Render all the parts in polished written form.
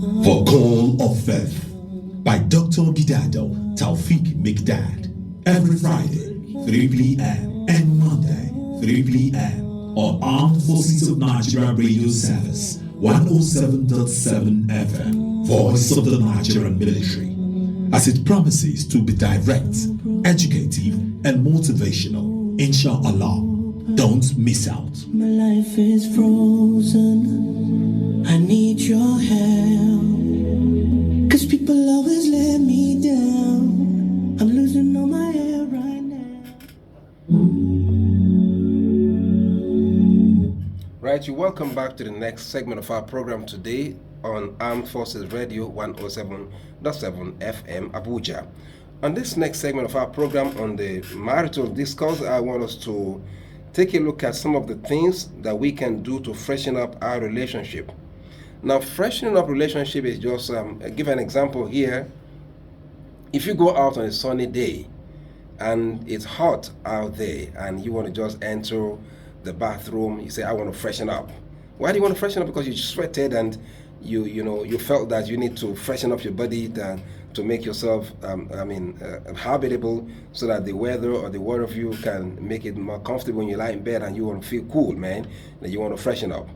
For Call of Faith by Dr. Gidado Taufik Mikdad. Every Friday, 3 p.m. and Monday, 3 p.m. on Armed Forces of Nigeria Radio Service, 107.7 FM, Voice of the Nigerian Military, as it promises to be direct, educative, and motivational. Inshallah, don't miss out. My life is frozen. I need your help. 'Cause people always let me down. I'm losing all my hair right now. Right, you welcome back to the next segment of our program today on Armed Forces Radio 107.7 FM Abuja. On this next segment of our program on the marital discourse, I want us to take a look at some of the things that we can do to freshen up our relationship. Now, freshening up relationship is just, give an example here. If you go out on a sunny day and it's hot out there and you want to just enter the bathroom, you say, I want to freshen up. Why do you want to freshen up? Because you sweated and you felt that you need to freshen up your body to make yourself habitable, so that the weather or the one of you can make it more comfortable when you lie in bed and you want to feel cool, man. That you want to freshen up.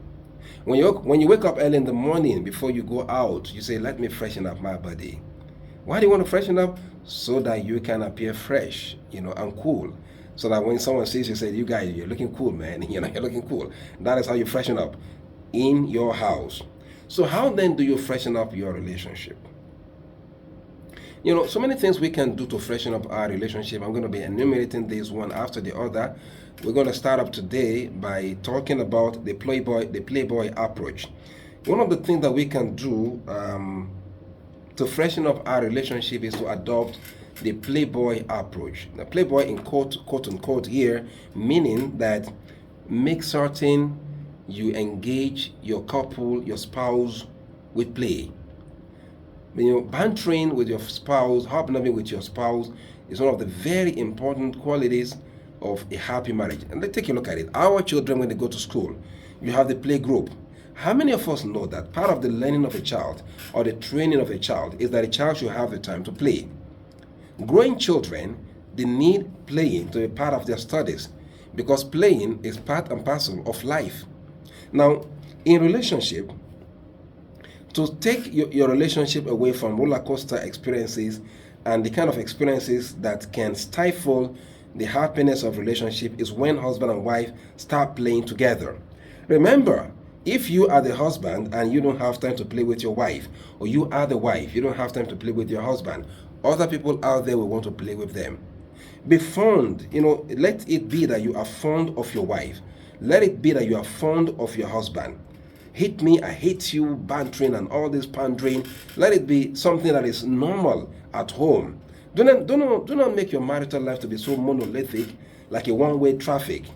When you wake up early in the morning before you go out, you say, let me freshen up my body. Why do you want to freshen up? So that you can appear fresh, and cool. So that when someone sees you, say, you guys, you're looking cool, man. You're looking cool. That is how you freshen up in your house. So how then do you freshen up your relationship? So many things we can do to freshen up our relationship. I'm going to be enumerating these one after the other. We're going to start up today by talking about the Playboy approach. One of the things that we can do to freshen up our relationship is to adopt the Playboy approach. The Playboy in quote unquote here, meaning that make certain you engage your couple, your spouse with play. Bantering with your spouse, hobnobbing with your spouse is one of the very important qualities of a happy marriage. And let's take a look at it. Our children, when they go to school, you have the play group. How many of us know that part of the learning of a child or the training of a child is that a child should have the time to play? Growing children, they need playing to be part of their studies, because playing is part and parcel of life. Now, in relationship, to take your relationship away from roller coaster experiences and the kind of experiences that can stifle the happiness of relationship is when husband and wife start playing together. Remember, if you are the husband and you don't have time to play with your wife, or you are the wife, you don't have time to play with your husband, other people out there will want to play with them. Be fond, let it be that you are fond of your wife. Let it be that you are fond of your husband. Hate me, I hate you, bantering and all this pandering. Let it be something that is normal at home. Do not make your marital life to be so monolithic, like a one-way traffic.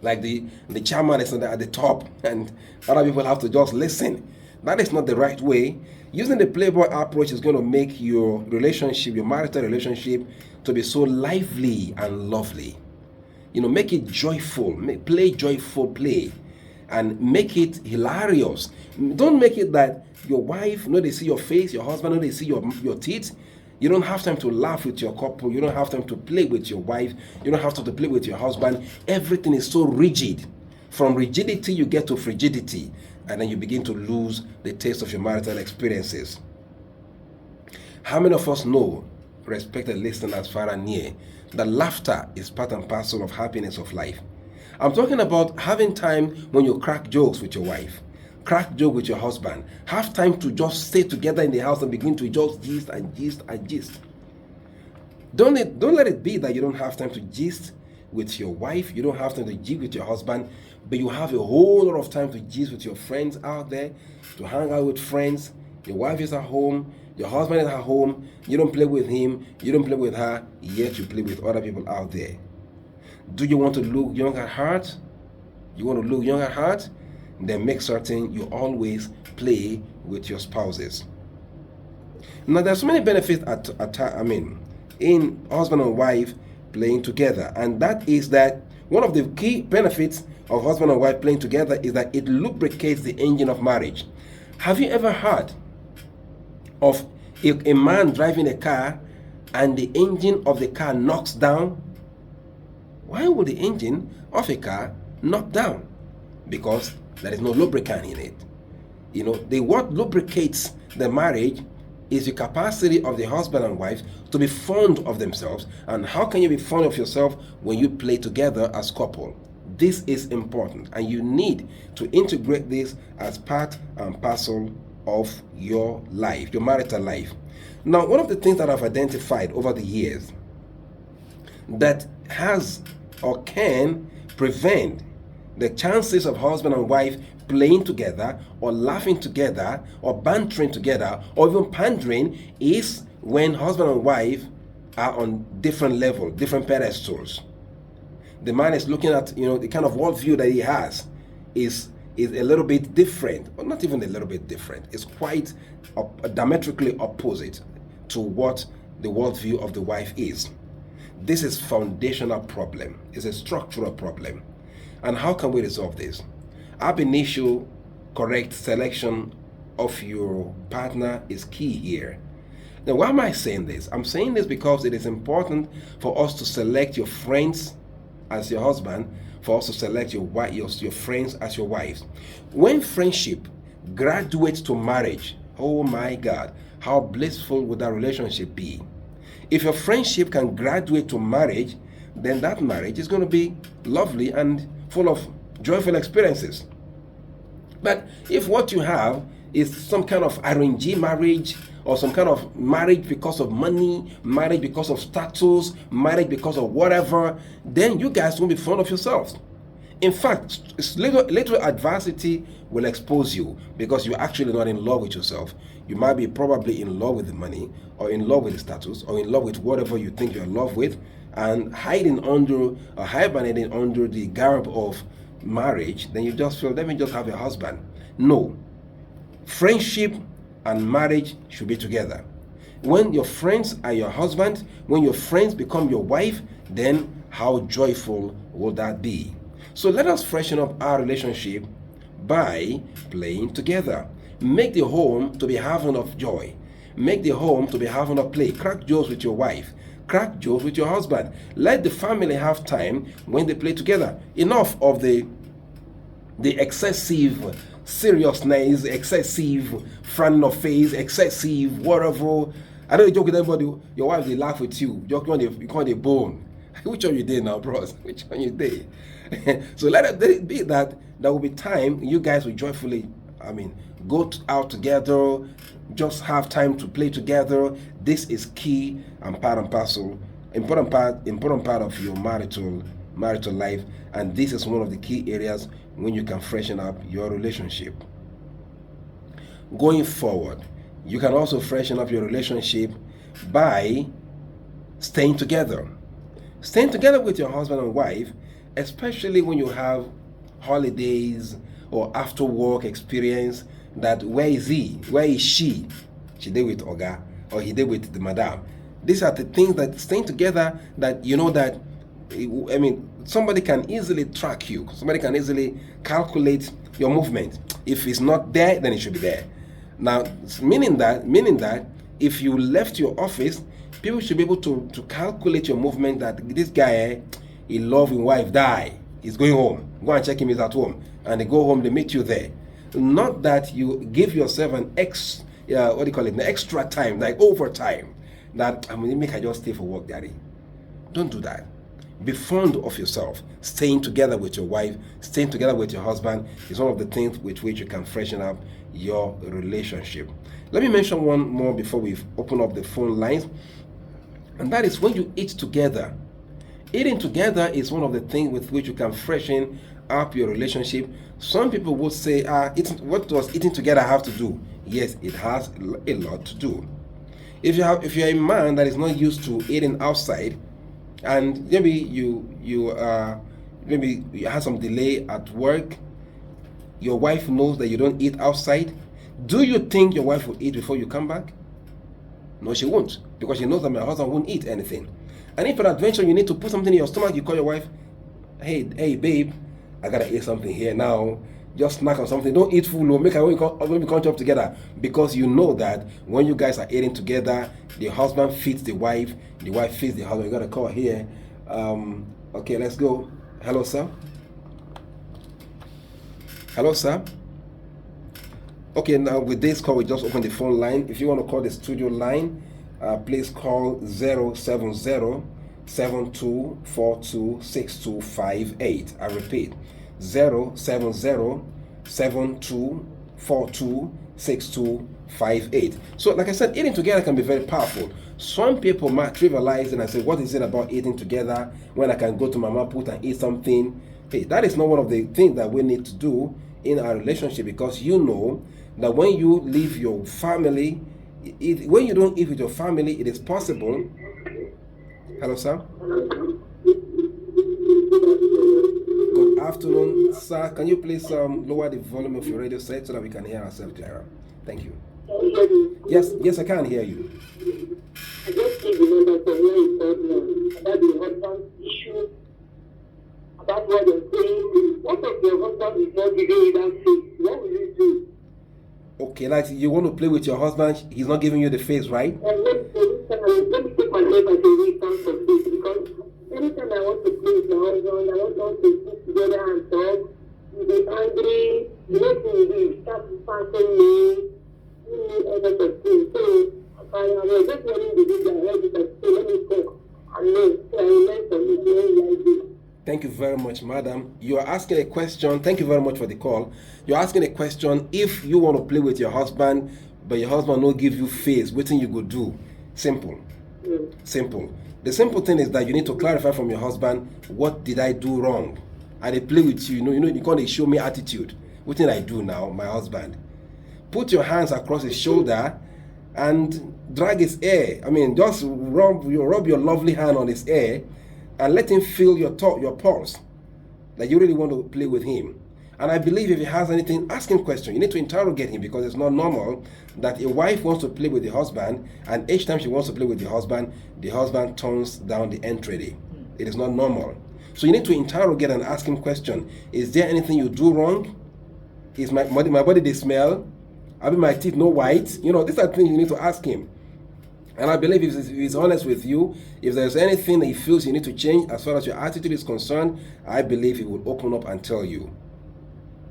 Like the chairman is at the top and other people have to just listen. That is not the right way. Using the Playboy approach is going to make your relationship, your marital relationship, to be so lively and lovely. Make it joyful. Play joyful play. And make it hilarious. Don't make it that your wife, they see your face, your husband, they see your teeth. You don't have time to laugh with your couple. You don't have time to play with your wife. You don't have time to play with your husband. Everything is so rigid. From rigidity, you get to frigidity. And then you begin to lose the taste of your marital experiences. How many of us know, respected listeners far and near, that laughter is part and parcel of happiness of life? I'm talking about having time when you crack jokes with your wife, crack joke with your husband. Have time to just stay together in the house and begin to just gist and gist and gist. Don't let it be that you don't have time to gist with your wife, you don't have time to gist with your husband, but you have a whole lot of time to gist with your friends out there, to hang out with friends. Your wife is at home, your husband is at home, you don't play with him, you don't play with her, yet you play with other people out there. Do you want to look young at heart? You want to look young at heart? Then make certain you always play with your spouses. Now, there's so many benefits in husband and wife playing together, and that is that one of the key benefits of husband and wife playing together is that it lubricates the engine of marriage. Have you ever heard of a man driving a car and the engine of the car knocks down? Why would the engine of a car knock down? Because there is no lubricant in it. You know, what lubricates the marriage is the capacity of the husband and wife to be fond of themselves. And how can you be fond of yourself when you play together as couple? This is important, and you need to integrate this as part and parcel of your life, your marital life. Now, one of the things that I've identified over the years that has or can prevent the chances of husband and wife playing together or laughing together or bantering together or even pandering is when husband and wife are on different levels, different pedestals. The man is looking at, the kind of worldview that he has is a little bit different, or not even a little bit different. It's quite diametrically opposite to what the worldview of the wife is. This is foundational problem. It's a structural problem. And how can we resolve this? Ab initio, correct selection of your partner is key here. Now, why am I saying this? I'm saying this because it is important for us to select your friends as your husband, for us to select your friends as your wives. When friendship graduates to marriage, oh my God, how blissful would that relationship be? If your friendship can graduate to marriage, then that marriage is going to be lovely and full of joyful experiences. But if what you have is some kind of arranged marriage, or some kind of marriage because of money, marriage because of status, marriage because of whatever, then you guys won't be fond of yourselves. In fact, little adversity will expose you because you're actually not in love with yourself. You might be probably in love with the money, or in love with the status, or in love with whatever you think you're in love with, and hibernating under the garb of marriage. Then you just feel, let me just have a husband. No. Friendship and marriage should be together. When your friends are your husband, when your friends become your wife, then how joyful will that be? So let us freshen up our relationship by playing together. Make the home to be haven of joy. Make the home to be haven of play. Crack jokes with your wife. Crack jokes with your husband. Let the family have time when they play together. Enough of the excessive seriousness, excessive frowning of face, excessive whatever. I don't joke with everybody. Your wife, they laugh with you. You call it bone. Which one you did now, bros? Which one you did? So let it be that there will be time you guys will joyfully, go out together, just have time to play together. This is key and part and parcel, important part of your marital life, and this is one of the key areas when you can freshen up your relationship. Going forward, you can also freshen up your relationship by staying together. Staying together with your husband and wife, especially when you have holidays or after work experience, that where is he? Where is she? She did with Oga, or he did with the madam. These are the things that staying together, that somebody can easily track you. Somebody can easily calculate your movement. If it's not there, then it should be there. Now, meaning that if you left your office, people should be able to calculate your movement, that this guy, he love his wife, die. He's going home. Go and check him, he's at home. And they go home, they meet you there. Not that you give yourself an extra time, like overtime. That, I just stay for work, daddy. Don't do that. Be fond of yourself. Staying together with your wife, staying together with your husband is one of the things with which you can freshen up your relationship. Let me mention one more before we open up the phone lines, and that is when you eat together. Eating together is one of the things with which you can freshen up your relationship. Some people would say, what does eating together have to do? Yes, it has a lot to do. If you're a man that is not used to eating outside, and maybe you have some delay at work, your wife knows that you don't eat outside, do you think your wife will eat before you come back? No, she won't, because she knows that my husband won't eat anything. And if an adventure you need to put something in your stomach, you call your wife, hey babe, I gotta eat something here now. just snack on something. Don't eat full, make when we come up together, because you know that when you guys are eating together, the husband feeds the wife feeds the husband. You got a call here. Okay, let's go. Hello, sir. Hello, sir. Okay, now with this call, we just open the phone line. If you want to call the studio line, please call 070-7242-6258. I repeat, 070-7242-6258. So, like I said, eating together can be very powerful. Some people might trivialize it and say, what is it about eating together when I can go to Mama Put and eat something? Hey, that is not one of the things that we need to do in our relationship, because you know that when you leave your family, when you don't eat with your family, it is possible. Hello, sir. Good afternoon, sir. Can you please lower the volume of your radio set so that we can hear ourselves clearer? Thank you. Yes, I can hear you. I just need the number from where you called now about the husband issue, about what you're saying. What if your husband is not giving you that face? What will you do? Okay, like you want to play with your husband, he's not giving you the face, right? Let me take myself as a way for face, because anytime I want to play with my husband, I want us to sit together and talk. You get angry, the next thing you do, you start passing me, you need other things. So I was just wanting to do that, let me talk and know, so I learned from it like this. Thank you very much, madam. You are asking a question. Thank you very much for the call. You're asking a question. If you want to play with your husband, but your husband don't give you face, what thing you go do? Simple. Simple. The simple thing is that you need to clarify from your husband, what did I do wrong? I play with you. You can't show me attitude. What did I do now, my husband? Put your hands across his shoulder and drag his hair. I mean, just rub your lovely hand on his hair and let him feel your pulse, that you really want to play with him. And I believe if he has anything, ask him questions. You need to interrogate him, because it's not normal that a wife wants to play with the husband, and each time she wants to play with the husband turns down the entree. It is not normal. So you need to interrogate and ask him questions. Is there anything you do wrong? Is my body they smell? I mean, my teeth no white? These are things you need to ask him. And I believe if he's honest with you, if there's anything that he feels you need to change as far as your attitude is concerned, I believe he will open up and tell you.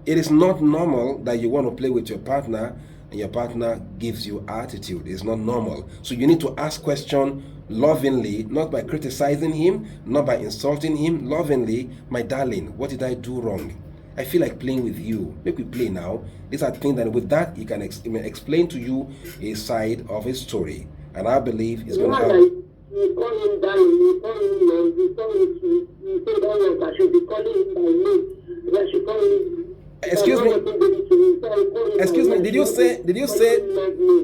It is not normal that you want to play with your partner and your partner gives you attitude. It's not normal. So you need to ask questions lovingly, not by criticizing him, not by insulting him. Lovingly, my darling, what did I do wrong? I feel like playing with you. Make we play now. These are things that with that he can explain to you a side of his story. And I believe it's going to help. You call him darling, you call him love, you call him sweet, you say that I should be calling him by name, that I should call him. Excuse me, did you say,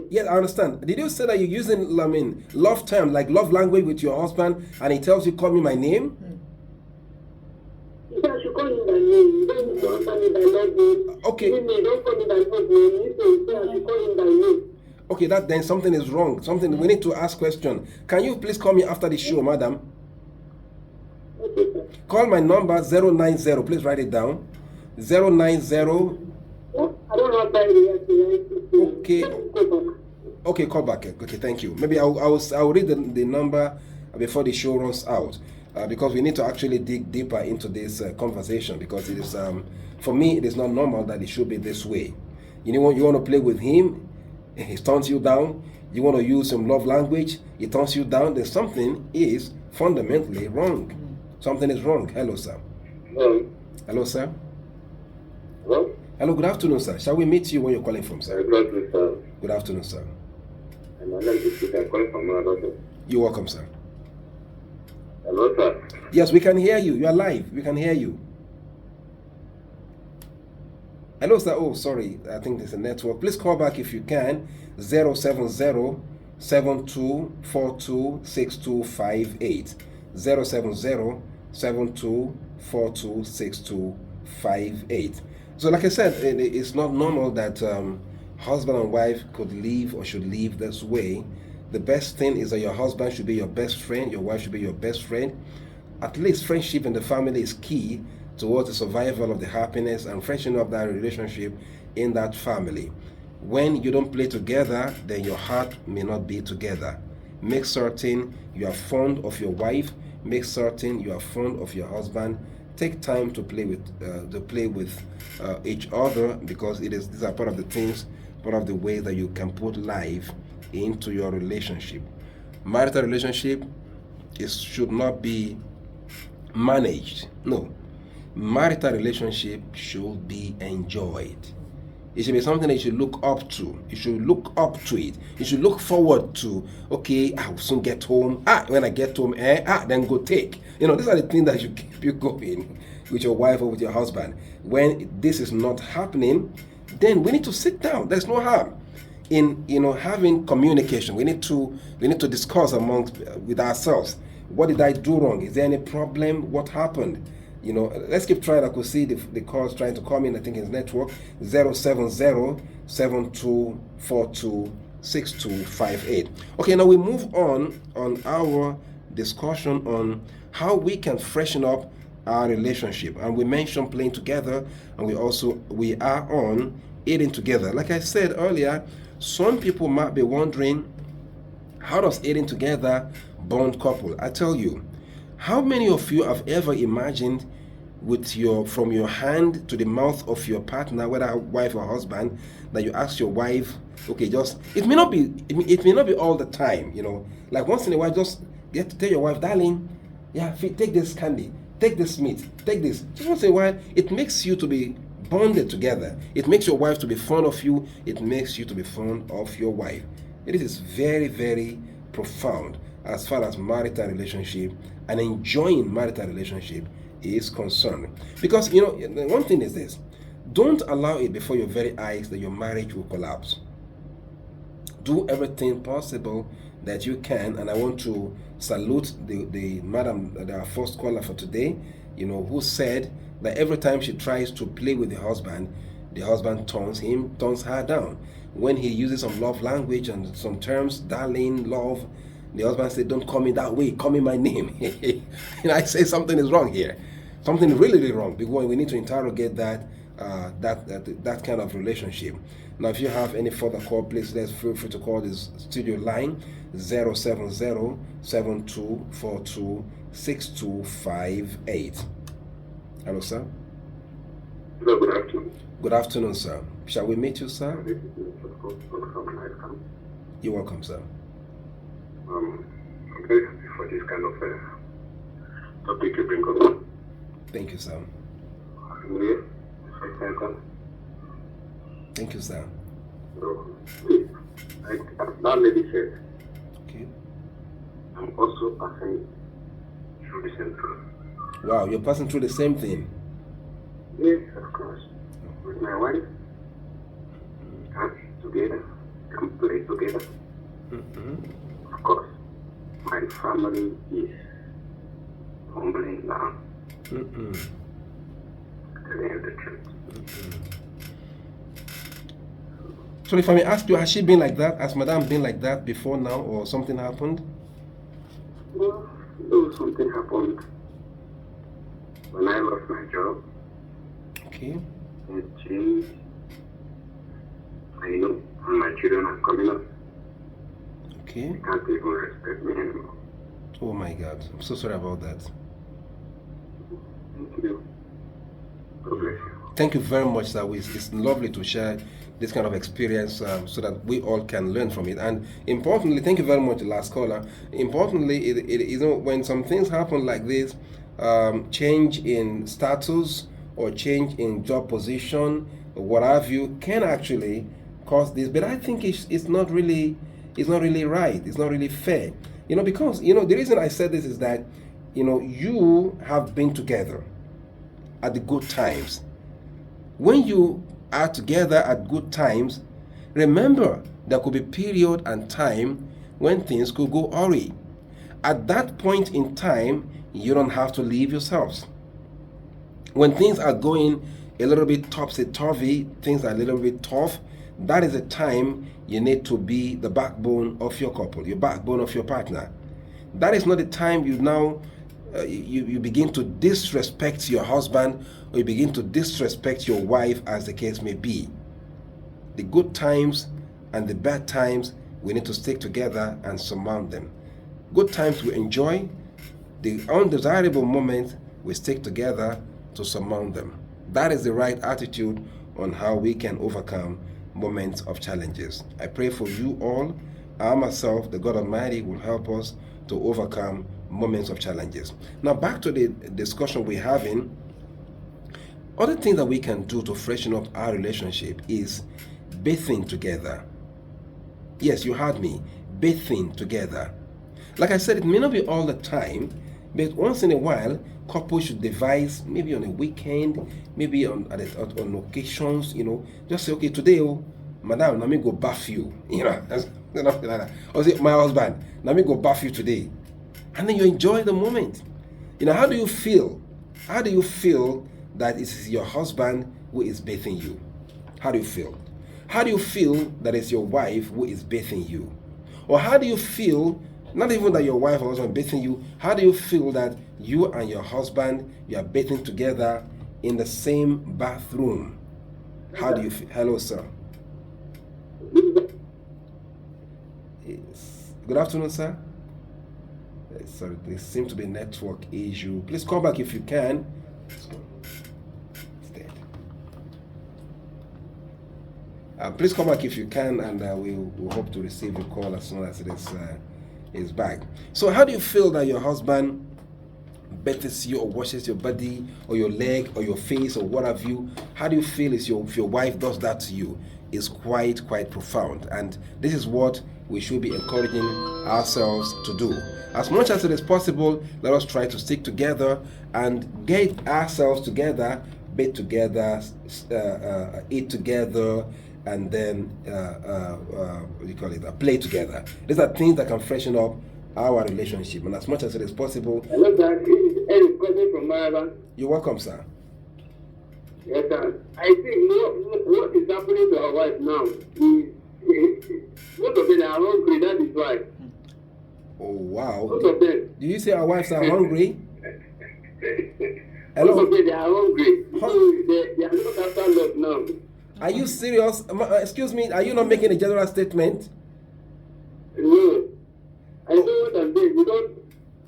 yes, I understand. Did you say that you're using, love term, like love language with your husband, and he tells you, call me my name? You say I should call him by name, you don't need to answer me by love name. Okay. You don't call me by love name, you say I should call him by name. Okay, then something is wrong. We need to ask question. Can you please call me after the show, madam? Okay, sir. Call my number 090. Please write it down. 090. I don't have that Okay. Okay, call back. Okay, thank you. Maybe I'll read the number before the show runs out, because we need to actually dig deeper into this conversation, because it is for me it is not normal that it should be this way. You want to play with him, he turns you down. You want to use some love language, he turns you down. Then something is fundamentally wrong. Something is wrong. Hello, sir. Hello, sir. Hello? Hello, good afternoon, sir. Shall we meet you where you're calling from, sir? Good afternoon, sir. I'm calling from Manado. You're welcome, sir. Hello, sir. Yes, we can hear you. You are live. We can hear you. Hello, sir. Oh, sorry. I think there's a network. Please call back if you can. 070-7242-6258. 070-7242-6258. So like I said, it's not normal that husband and wife could live or should live this way. The best thing is that your husband should be your best friend, your wife should be your best friend. At least friendship in the family is key, towards the survival of the happiness and freshening up that relationship in that family. When you don't play together, then your heart may not be together. Make certain you are fond of your wife. Make certain you are fond of your husband. Take time to play with each other, because these are part of the things, part of the way that you can put life into your relationship. Marital relationship should not be managed. No. Marital relationship should be enjoyed. It should be something that you should look up to. You should look up to it. You should look forward to, okay, I will soon get home. When I get home, then go take. These are the things that should keep you going with your wife or with your husband. When this is not happening, then we need to sit down. There's no harm in having communication. We need to discuss with ourselves. What did I do wrong? Is there any problem? What happened? Let's keep trying. I could see the calls trying to come in. I think it's network 070-7242-6258. Okay, now we move on our discussion on how we can freshen up our relationship. And we mentioned playing together, and we are on eating together. Like I said earlier, some people might be wondering, how does eating together bond couple? I tell you, how many of you have ever imagined from your hand to the mouth of your partner, whether wife or husband, that you ask your wife, okay, it may not be all the time, like once in a while, just get to tell your wife, darling, take this candy, take this meat, take this. Just once in a while, it makes you to be bonded together. It makes your wife to be fond of you. It makes you to be fond of your wife. It is very, very profound as far as marital relationship and enjoying marital relationship is concerned. Because, one thing is this: don't allow it before your very eyes that your marriage will collapse. Do everything possible that you can, and I want to salute the madam, our first caller for today, who said that every time she tries to play with the husband turns her down. When he uses some love language and some terms, darling, love, the husband said, don't call me that way, call me my name. And I say something is wrong here. Something really, really wrong, because we need to interrogate that kind of relationship. Now, if you have any further call, please feel free to call this studio line 070-7242-6258. Hello, sir. Hello, good afternoon. Good afternoon, sir. Shall we meet you, sir? You're welcome, sir. I'm very happy for this kind of topic you bring up. Thank you, sir. Thank you, sir. So, like that lady said, Okay. I'm also passing through the same thing. Wow, you're passing through the same thing. Yes, of course. With my wife, we act together, can play together. Mm-hmm. Of course, my family is humbling now. Mm-mm. Telling you the truth. Mm-mm. So if I may ask you, has she been like that? Has Madame been like that before now, or something happened? Well, though something happened when I lost my job, Okay. it changed. I know my children are coming up. Okay. They can't even respect me anymore. Oh my God. I'm so sorry about that. Thank you. God bless you. Thank you very much, sir. It's lovely to share this kind of experience so that we all can learn from it. And importantly, thank you very much, last caller. Importantly, when some things happen like this, change in status or change in job position or what have you can actually cause this. But I think it's not really right. It's not really fair. Because the reason I said this is that you have been together at the good times. When you are together at good times, remember there could be period and time when things could go awry. At that point in time, you don't have to leave yourselves. When things are going a little bit topsy-turvy, things are a little bit tough, that is a time you need to be the backbone of your couple, your backbone of your partner. That is not the time you now you begin to disrespect your husband, or you begin to disrespect your wife, as the case may be. The good times and the bad times, we need to stick together and surmount them. Good times we enjoy, the undesirable moments we stick together to surmount them. That is the right attitude on how we can overcome moments of challenges. I pray for you all. I myself, the God Almighty, will help us to overcome moments of challenges. Now back to the discussion we're having. Other things that we can do to freshen up our relationship is bathing together. Yes, you heard me. Bathing together. Like I said, it may not be all the time, but once in a while, couples should devise, maybe on a weekend, maybe on occasions, just say, okay, today, madam, let me go bath you, something like that. Or say, my husband, let me go bath you today. And then you enjoy the moment. How do you feel? How do you feel that it is your husband who is bathing you? How do you feel? How do you feel that it's your wife who is bathing you? Or how do you feel, not even that your wife or husband bathing you, how do you feel that you and your husband, you are bathing together in the same bathroom? How do you feel? Hello, sir. Yes. Good afternoon, sir. Sorry, there seems to be a network issue. Please call back if you can. It's dead. Please call back if you can, and we'll hope to receive your call as soon as it is back. So how do you feel that your husband bathes you or washes your body or your leg or your face or what have you? How do you feel if your wife does that to you? Is quite profound, and this is what we should be encouraging ourselves to do. As much as it is possible, let us try to stick together and get ourselves together, bathe together, eat together, and then play together. These are things that can freshen up our relationship, and as much as it is possible. Hello, sir. This is Eric calling from Maraba. You're welcome, sir. Yes, sir. I think what is happening to our wife now is most of them are hungry. That is why. Oh wow! Most of them. Do you say our wives are hungry? Hello. Most of them they are hungry. They are not after love now. Are you serious? Excuse me. Are you not making a general statement? No. I know what I'm saying. Because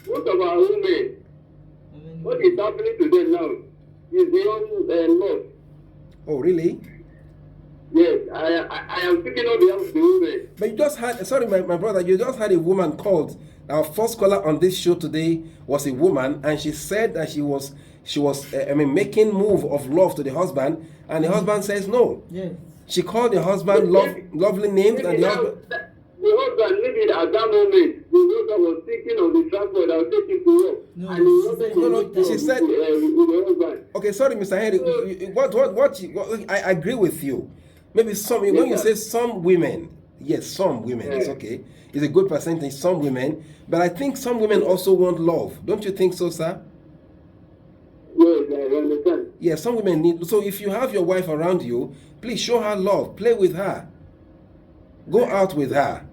most of our women, what is happening to them now is beyond love. Oh really? Yes, I am speaking on behalf of the women. But you just had, sorry, my brother, you just had a woman called. Our first caller on this show today was a woman, and she said that she was making move of love to the husband, and the husband says no. Yes. She called the husband lovely names, and the husband. The husband maybe at that moment, the husband was thinking of the transport that was taking to work. No, and he wanted no, she said. with the husband. Okay, sorry, Mr. Henry. What I agree with you. Maybe some, when you say some women, yes, some women, it's okay. It's a good percentage, some women. But I think some women also want love. Don't you think so, sir? Yes, I understand. Yeah, some women need. So if you have your wife around you, please show her love. Play with her. Go out with her.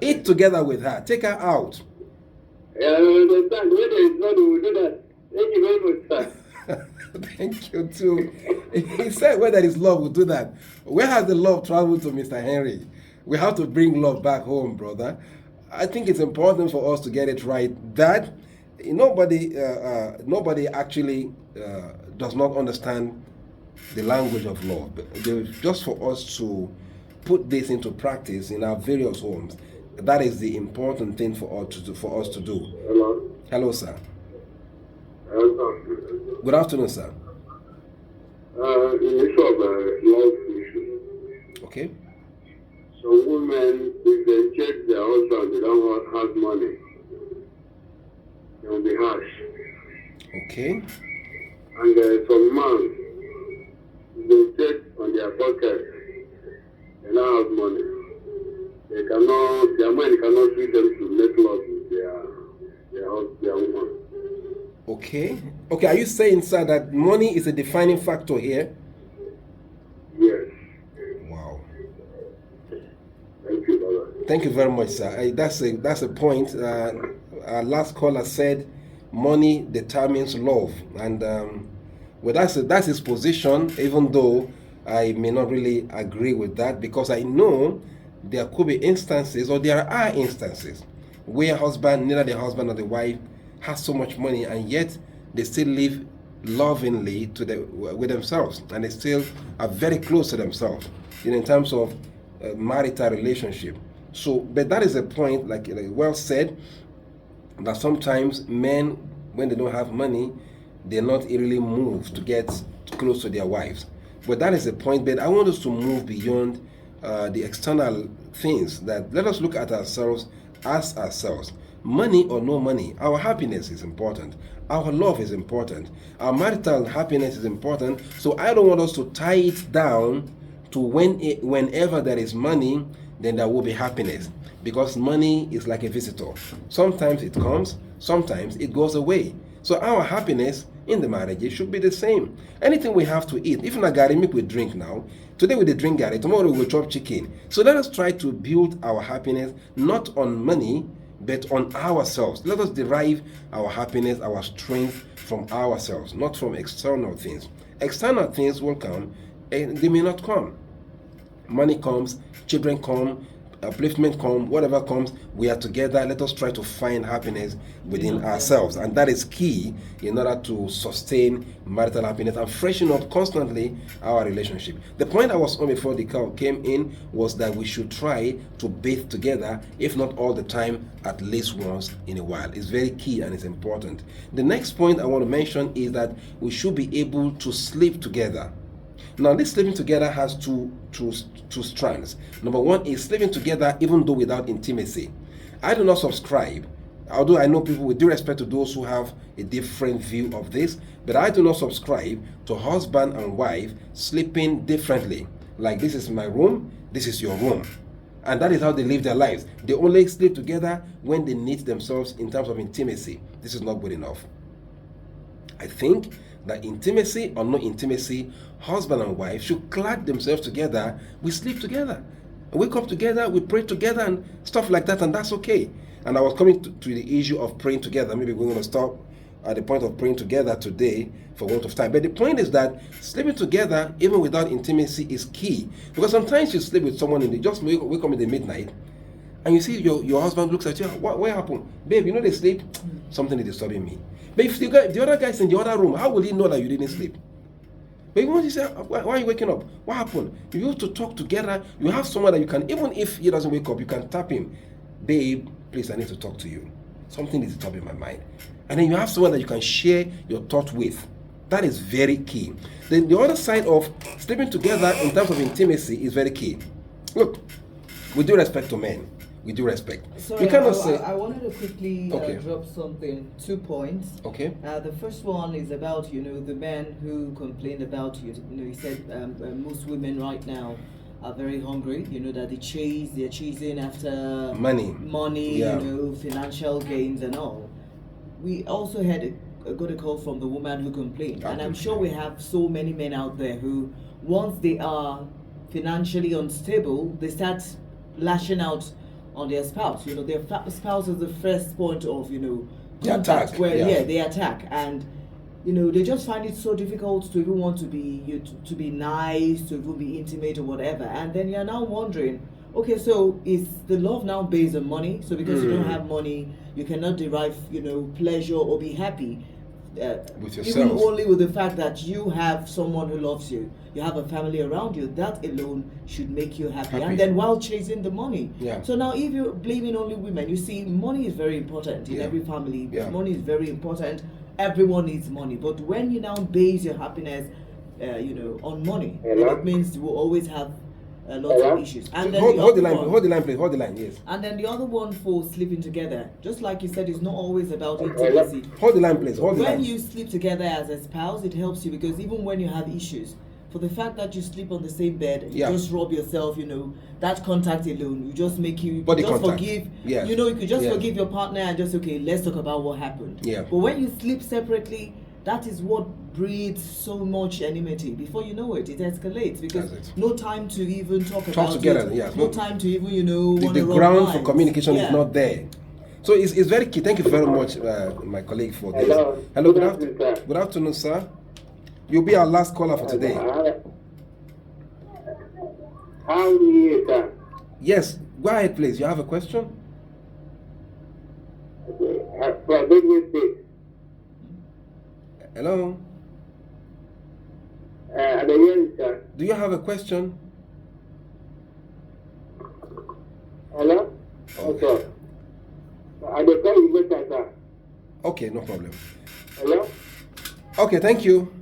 Eat together with her. Take her out. Yeah, I understand. When there is none, we will do that. Thank you very much, sir. Thank you too. He said where there is love, we'll do that. Where has the love traveled to, Mr. Henry? We have to bring love back home, brother. I think it's important for us to get it right that nobody actually does not understand the language of love. Just for us to put this into practice in our various homes, that is the important thing for us to do. Hello. Hello, sir. Hello. Good afternoon, sir. In the issue of love issue. Okay. Some women, if they check their husband, they don't have money. They will be harsh. Okay. And some man, if they check on their pocket, they don't have money. They cannot, their mind cannot treat them to make love with their woman. Okay. Okay, are you saying, sir, that money is a defining factor here? Yes. Wow. Thank you, brother. Thank you very much, sir. That's a point. Our last caller said money determines love, and well, that's his position. Even though I may not really agree with that, because I know there could be instances, or there are instances, where neither the husband nor the wife has so much money, and yet they still live lovingly with themselves, and they still are very close to themselves, in terms of marital relationship. So, but that is a point, like well said, that sometimes men, when they don't have money, they're not really moved to get close to their wives. But that is the point. But I want us to move beyond the external things. That let us look at ourselves as ourselves. Money or no money, our happiness is important. Our love is important. Our marital happiness is important. So I don't want us to tie it down to whenever there is money, then there will be happiness. Because money is like a visitor. Sometimes it comes, sometimes it goes away. So our happiness in the marriage, it should be the same. Anything we have to eat, if not gari milk we drink now, today we drink gari, tomorrow we will chop chicken. So let us try to build our happiness not on money, but on ourselves. Let us derive our happiness, our strength from ourselves, not from external things. External things will come, and they may not come. Money comes, children come, upliftment come, whatever comes, we are together. Let us try to find happiness within ourselves, and that is key in order to sustain marital happiness and freshen up constantly our relationship. The point I was on before the call came in was that we should try to bathe together, if not all the time, at least once in a while. It's very key and it's important. The next point I want to mention is that we should be able to sleep together. Now, this sleeping together has two strands. Number one is sleeping together even though without intimacy. I do not subscribe, although I know people, with due respect to those who have a different view of this, but I do not subscribe to husband and wife sleeping differently. Like, this is my room, this is your room. And that is how they live their lives. They only sleep together when they need themselves in terms of intimacy. This is not good enough. I think that intimacy or no intimacy, husband and wife should clad themselves together. We sleep together, wake up together, we pray together and stuff like that, and that's okay. And I was coming to the issue of praying together. Maybe we're going to stop at the point of praying together today for want of time. But the point is that sleeping together, even without intimacy, is key. Because sometimes you sleep with someone and they just wake up in the midnight, and you see your husband looks at you, what happened? Babe, you know they sleep? Something is disturbing me. But if the other guy's in the other room, how will he know that you didn't sleep? But once you say, why are you waking up? What happened? You have to talk together. You have someone that you can, even if he doesn't wake up, you can tap him. Babe, please, I need to talk to you. Something is disturbing my mind. And then you have someone that you can share your thought with. That is very key. Then the other side of sleeping together in terms of intimacy is very key. Look, with due respect to men, with due respect. Sorry, you cannot say. I wanted to quickly Okay. drop something, 2 points. Okay. The first one is about, the men who complained about, you said most women right now are very hungry, that they're chasing after Money. Yeah. Financial gains and all. We also had got a call from the woman who complained. And I'm sure we have so many men out there who, once they are financially unstable, they start lashing out on their spouse. Their spouse is the first point of, contact, attack, where yeah. they attack, and they just find it so difficult to even want to be to be nice, to even be intimate or whatever. And then you're now wondering, okay, so is the love now based on money? So because you don't have money, you cannot derive pleasure or be happy with yourself, even only with the fact that you have someone who loves you, you have a family around you. That alone should make you happy. And then while chasing the money. Yeah. So now if you're blaming only women, you see, money is very important in every family. Yeah. Money is very important. Everyone needs money. But when you now base your happiness on money, then it means you will always have lots of issues. And then hold the line, please. Hold the line, yes. And then the other one for sleeping together, just like you said, it's not always about intimacy. Hold the line, please. Hold the line. When you sleep together as a spouse, it helps you, because even when you have issues, for the fact that you sleep on the same bed, you just rub yourself, that contact alone, you just make you Body just contact. Forgive. Yeah. You could just forgive your partner and just, okay, let's talk about what happened. Yeah. But when you sleep separately, that is what breeds so much enmity. Before you know it, it escalates, because no time to even talk about together, it. yeah. No time to even, The ground for communication is not there. So it's very key. Thank you very much, my colleague, for this. Hello. Hello, Good afternoon, sir. Good afternoon, sir. You'll be our last caller for today. How do you, sir? Yes, go ahead, please. You have a question? For Benue State. Hello? I'm hearing, sir. Do you have a question? Hello? Okay. I don't tell you better, sir. Okay, no problem. Hello? Okay, thank you.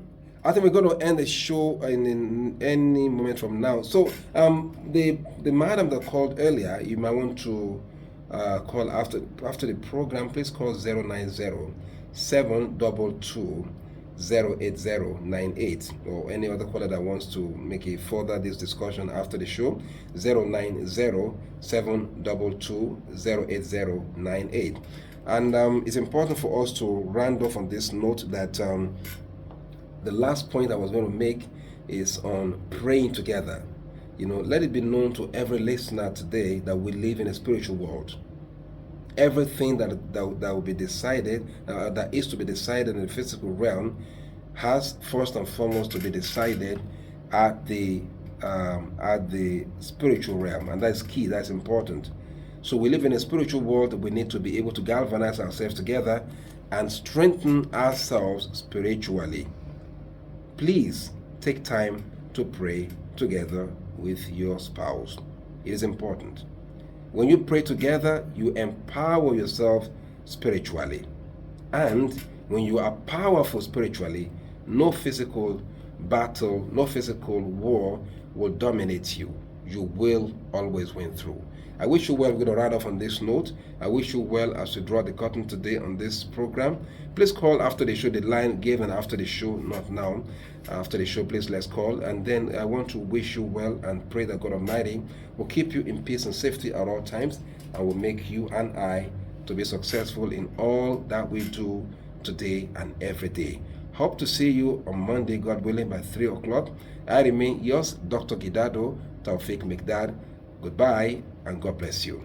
I think we're going to end the show in any moment from now. So, the madam that called earlier, you might want to call after the program. Please call 090-722-08098, or any other caller that wants to make a further this discussion after the show. 090-722-08098. And it's important for us to round off on this note that the last point I was going to make is on praying together. Let it be known to every listener today that we live in a spiritual world. Everything that will be decided, that is to be decided in the physical realm, has first and foremost to be decided at the spiritual realm, and that's key. That's important. So we live in a spiritual world. We need to be able to galvanize ourselves together and strengthen ourselves spiritually. Please take time to pray together with your spouse. It is important. When you pray together, you empower yourself spiritually. And when you are powerful spiritually, no physical battle, no physical war will dominate you. You will always win through. I wish you well. We're going to round off on this note. I wish you well as you draw the curtain today on this program. Please call after the show. The line given after the show, not now. After the show, please let's call. And then I want to wish you well and pray that God Almighty will keep you in peace and safety at all times, and will make you and I to be successful in all that we do today and every day. Hope to see you on Monday, God willing, by 3 o'clock. I remain yours, Dr. Gidado Taufik Mikdad. Goodbye, and God bless you.